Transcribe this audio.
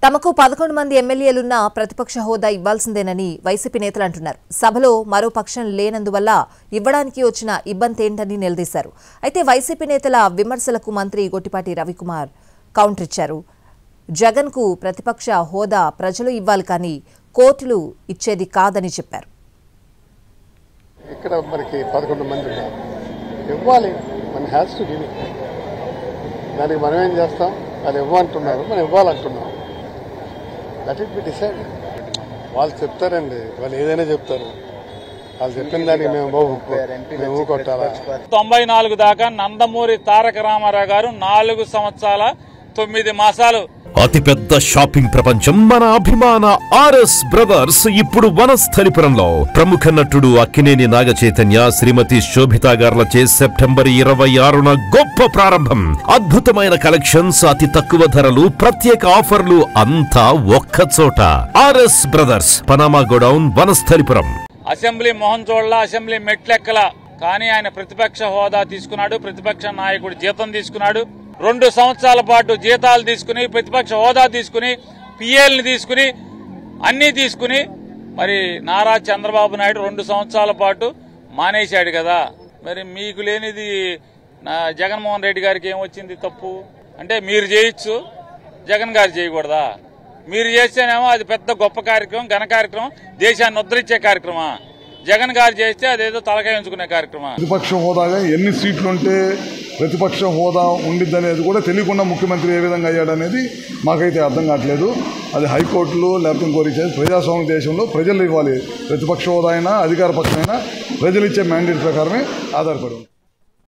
తమకు 11 మంది ఎమ్మెల్యేలున్న ప్రతిపక్ష హోదా ఇవ్వాల్సిందేనని వైసీపీ నేతలు అంటున్నారు. సభలో మరో పక్షం లేనందువల్ల ఇవ్వడానికి వచ్చిన ఇబ్బంది ఏంటని నిలదీశారు. అయితే వైసీపీ నేతల విమర్శలకు మంత్రి గొట్టిపాటి రవికుమార్ కౌంటర్ ఇచ్చారు. జగన్కు ప్రతిపక్ష హోదా ప్రజలు ఇవ్వాలి కానీ కోర్టులు ఇచ్చేది కాదని చెప్పారు. ఇక్కడ మనకి 11 మంది ఉన్నారు, ఇవ్వాలి, మన హ్యాస్ టు గివ్. దానికి మనం ఏం చేస్తాం? వాళ్ళు ఇవ్వంటున్నారు, మనం ఇవ్వాలంటున్నాం. That it be decide. వాళ్ళు చెప్తారండి, వాళ్ళు ఏదైనా చెప్తారు. వాళ్ళు చెప్పిన దానికి మేము కొట్టాలా? 94 దాకా నందమూరి తారక రామారావు గారు 4 సంవత్సరాల 9 మాసాలు అతిపెద్ద షాపింగ్ ప్రపంచం మన అభిమాన ఆర్ఎస్ బ్రదర్స్ ఇప్పుడు వనస్థలిపురంలో. ప్రముఖ నటుడు అక్కినేని నాగ చైతన్య, శ్రీమతి శోభితా గార్లచే సెప్టెంబర్ 26న గొప్ప ప్రారంభం. అద్భుతమైన కలెక్షన్స్, అతి తక్కువ ధరలు, ప్రత్యేక ఆఫర్లు అంతా ఒక్క చోట. RS brothers, Panama godown, Vanasthalipuram. Assembly Mohan చోళ్ళ, అసెంబ్లీ మెట్లెక్కల, కానీ ఆయన ప్రతిపక్ష హోదా తీసుకున్నాడు, ప్రతిపక్ష నాయకుడు జీతం తీసుకున్నాడు. 2 సంవత్సరాల పాటు జీతాలు తీసుకుని, ప్రతిపక్ష హోదా తీసుకుని, పిఎల్ని తీసుకుని, అన్నీ తీసుకుని, మరి నారా చంద్రబాబు నాయుడు 2 సంవత్సరాల పాటు మానేశాడు కదా. మరి మీకు లేనిది జగన్మోహన్ రెడ్డి గారికి ఏమొచ్చింది తప్పు? అంటే మీరు చేయొచ్చు, జగన్ గారు చేయకూడదా? మీరు చేస్తేనేమో అది పెద్ద గొప్ప కార్యక్రమం, ఘన కార్యక్రమం, దేశాన్ని ఉద్ధరించే కార్యక్రమం. జగన్ గారు చేస్తే అదేదో తలకాయ ఉంచుకునే కార్యక్రమం. ప్రతిపక్ష హోదాగా ఎన్ని సీట్లుంటే ప్రతిపక్ష హోదా ఉండిద్ది అనేది కూడా తెలియకుండా ముఖ్యమంత్రి ఏ విధంగా అయ్యాడనేది మాకైతే అర్థం కావట్లేదు. అది హైకోర్టులు లేకపోతే ఇంకోటి ప్రజాస్వామ్య దేశంలో ప్రజలు ఇవ్వాలి. ప్రతిపక్ష హోదా అయినా అధికార పక్షమైనా ప్రజలు ఇచ్చే మ్యాండేట్ ప్రకారమే ఆధారపడి ఉంది.